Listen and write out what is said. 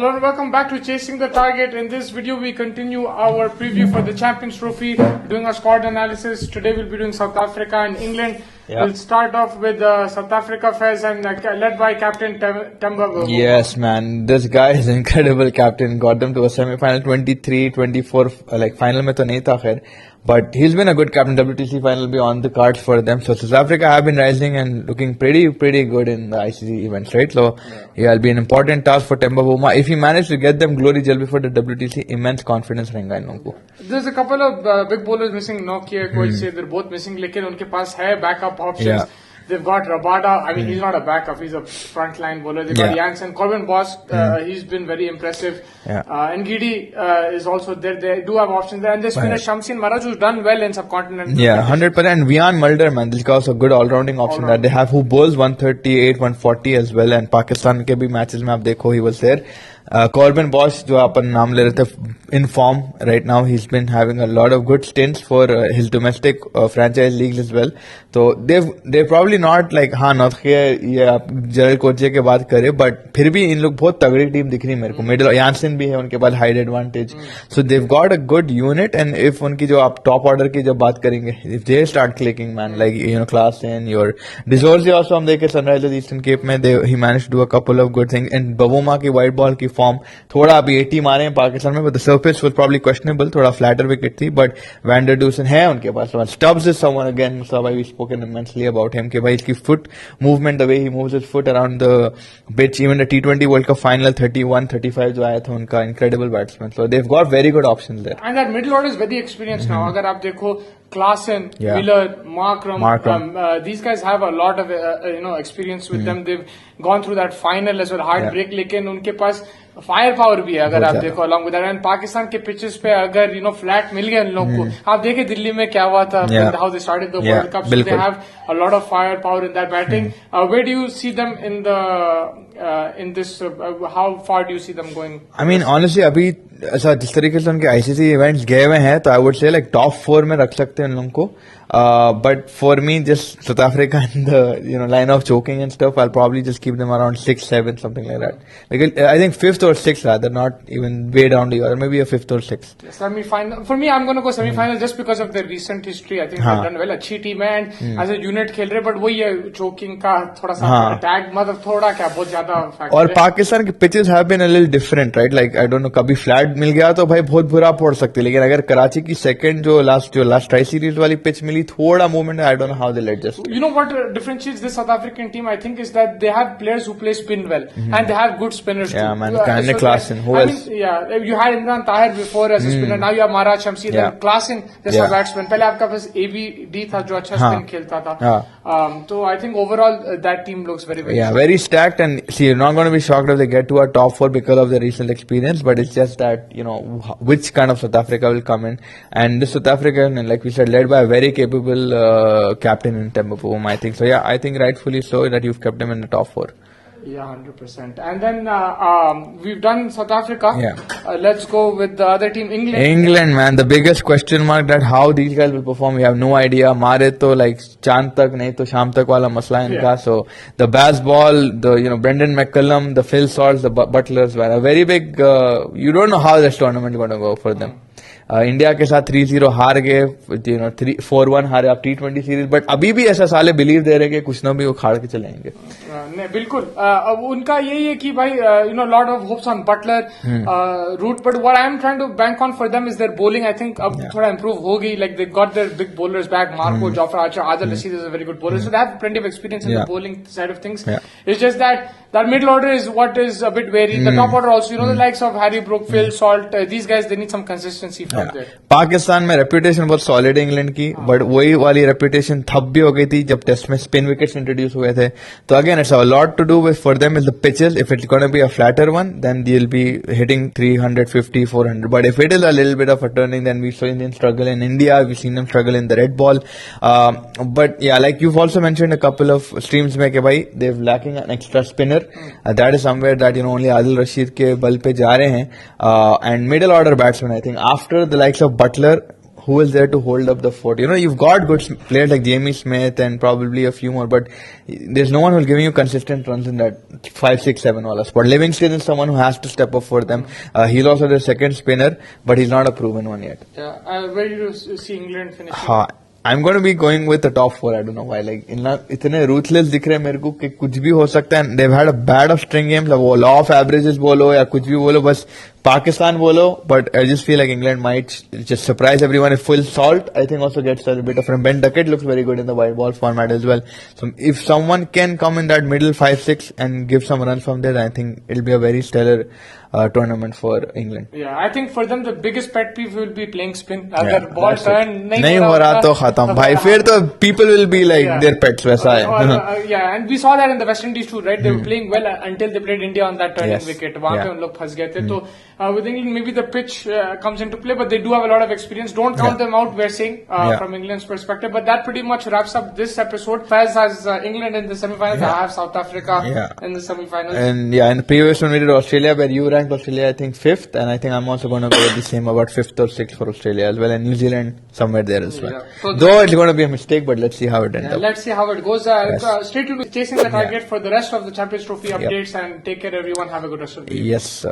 Hello and welcome back to Chasing the Target. In this video, we continue our preview for the Champions Trophy, doing a squad analysis. Today, we'll be doing South Africa and England. Yeah. We'll start off with South Africa Fez and led by Captain Temba Bavuma. Yes, man. This guy is incredible captain. Got them to a semi-final 23-24. Like final में तो नहीं था खैर. But he's been a good captain. WTC final will be on the cards for them. So South Africa have been rising and looking pretty good in the ICC events, right? So yeah, it'll be an important task for Temba Bavuma. If he manages to get them glory just before the WTC, immense confidence रहेगा इन लोगों को. There's a couple of big bowlers missing. Nokia, Koichi, they're both missing. लेकिन उनके पास है backup options. Yeah. They've got Rabada. I mean, he's not a backup. He's a frontline bowler. They've got Jansen. Corbin Boss, he's been very impressive. Yeah. And Gidi is also there. They do have options there. And there's been a Shamsi and Maraj who's done well in subcontinent. Yeah, 100%. Vian Mulder, man, this guy also a good all-rounding option that they have, who bowls 138, 140 as well. And Pakistan के भी matches में आप देखो, he was there. Corbin Bosch, जो अपन नाम ले रहे थे, in form right now. He's been having a lot of good stints for his domestic franchise leagues as well. So they're probably not like हाँ नौतखिया या जरल कोचे के बात करें, but फिर भी इन लोग बहुत तगड़ी टीम दिख रही है मेरे को. मिडिल यानसन भी है उनके पास height advantage. So they've got a good unit, and if उनकी जो आप टॉप ऑर्डर की जब बात करेंगे, if they start clicking, man, like Klaasen, your Dizorzi also हम देखे Sunrisers Eastern Cape में, he managed to do a couple of good things. And Bavuma की white ball की फॉर्म थोड़ा अभी 80 मारे हैं पाकिस्तान में, but the surface was probably questionable, थोड़ा flatter wicket थी, but Van der Dusen है उनके पास. Stubbs is someone again, so we've spoken immensely about him कि भाई इसकी foot movement, the way he moves his foot around the pitch, even the T20 World Cup final 31-35 जो आया था उनका, incredible batsman. So they've got very good options there. And that middle order is very experienced now. अगर आप देखो Klaasen, Miller, Markram, these guys have a lot of experience with them. They've gone through that final as well, heartbreak. लेकिन उनके पास fire power भी है अगर आप देखो along with that. And Pakistan के पिचेस पे अगर फ्लैट मिल गया इन लोगों को, आप देखे दिल्ली में क्या हुआ था, how they started the World Cup. So they have a lot of firepower in that batting. Where do you see them in the in this? How far do you see them going? I mean, honestly, अभी ऐसा जिस तरीके से उनके ICC events गए हुए हैं, तो I would say like top 4 में रख सकते हैं इन लोगों को. But for me, just South Africa and the line of choking and stuff, I'll probably just keep them around 6, 7, something like that. Like I think 5th or 6th rather, not even way down the order, maybe a 5th or 6th. Semi-final. For me, I'm going to go semi-final just because of their recent history. I think they've done well. अच्छी team है and as a unit खेल रहे, but वही है choking का थोड़ा सा tag, मतलब थोड़ा क्या बहुत ज्यादा factor और पाकिस्तान के pitches have been a little different, right? Like I don't know, कभी flat मिल गया तो भाई बहुत बुरा पड़ सकती है, लेकिन अगर कराची की second जो last ट्राई सीरीज वाली pitch मिली, थोड़ा movement, I don't know how they'll adjust. You know what differentiates this South African team, I think, is that they have players who play spin well and they have good spinners too. Man, Kanye Klaasen, who else? You had Imran Tahir before as a spinner, now you have Maharaj Shamsi, then Klaasen जैसा batsman. पहले आपका पास ABD था जो अच्छा spin खेलता था. So I think overall that team looks very very stacked. And see, you're not going to be shocked if they get to a top 4 because of their recent experience, but it's just that which kind of South Africa will come in. And this South African, like we said, led by a very capable captain in Temba Bavuma, I think. So yeah, I think rightfully so that you've kept him in the top 4. Yeah, 100%. And then we've done South Africa. Let's go with the other team, England. England, man, the biggest question mark that how these guys will perform, we have no idea. मारे तो like चांद तक नहीं तो शाम तक वाला मसला है इनका. So the Baz Ball, the Brendan McCullum, the Phil Salts, the Butlers were a very big. You don't know how this tournament is going to go for them. India के साथ 3-0 हार गए, 4-1 हारे आप T20 सीरीज, बट अभी भी ऐसा साले बिलीव दे रहे कि कुछ ना भी वो खाड़ के चलेंगे. नहीं बिल्कुल. उनका यही है कि भाई lot of hopes on Butler Root, but what I am trying to bank on for them is their bowling. I think अब थोड़ा इंप्रूव होगी. Like they got their big bowlers back. Marco, Jofra Archer, Adil Rashid is a very good bowler, so they have plenty of experience in the bowling side of things. It's just that middle order is what is a bit wary. The top order also, the likes of Harry Brook, Phil Salt, these guys, they need some consistency from there. Pakistan में reputation बहुत solid है England की, but वही वाली reputation ठप भी हो गई थी जब टेस्ट में स्पिन विकेट्स इंट्रोड्यूस हुए थे. तो again it's a lot to do with for them is the pitches. If it's gonna be a flatter one, then they will be hitting 350, 400. But if it is a little bit of a turning, then we saw Indian struggle in India, we seen them struggle in the red ball. But yeah like you also mentioned a couple of streams में कि भाई they have lacking an extra spinner. That is somewhere that only Adil Rashid के बल पे जा रहे हैं. And middle order batsmen, I think after the likes of Butler, who is there to hold up the fort? You know, you've got good players like Jamie Smith and probably a few more, but there's no one who's giving you consistent runs in that 5, 6, 7 wala spot. Livingston is someone who has to step up for them. He's also their second spinner, but he's not a proven one yet. Yeah, where do you see England finishing? I'm going to be going with the top 4. I don't know why. Like, इतने ruthless दिख रहे हैं मेरे को कि कुछ भी हो सकता है. They've had a bad of string games. वो law of averages बोलो या कुछ भी बोलो, बस Pakistan बोलो. But I just feel like England might just surprise everyone. If Phil Salt, I think, also gets a bit of from Ben Duckett looks very good in the white ball format as well. So if someone can come in that middle 5-6 and give some runs from there, I think it'll be a very stellar tournament for England. Yeah, I think for them the biggest pet peeve will be playing spin. अगर ball turn नहीं हो रहा तो खत्म भाई. फिर तो people will be like their pets वैसा है. Yeah, and we saw that in the West Indies too, right? They were playing well until they played India on that turning wicket. वहाँ पे उन लोग फंस गए थे. तो with England maybe the pitch comes into play, but they do have a lot of experience. Don't count them out. We're saying from England's perspective, but that pretty much wraps up this episode. Faz has England in the semi-finals. I have South Africa in the semi-finals. And in the previous one we did Australia, where you ranked Australia I think 5th, and I think I'm also going to go with the same, about 5th or 6th for Australia as well, and New Zealand somewhere there as well. So though it's going to be a mistake, but let's see how it ends up. Let's see how it goes. Stay tuned with Chasing the Target for the rest of the Champions Trophy updates, and take care everyone. Have a good rest of the day. Yes, sir.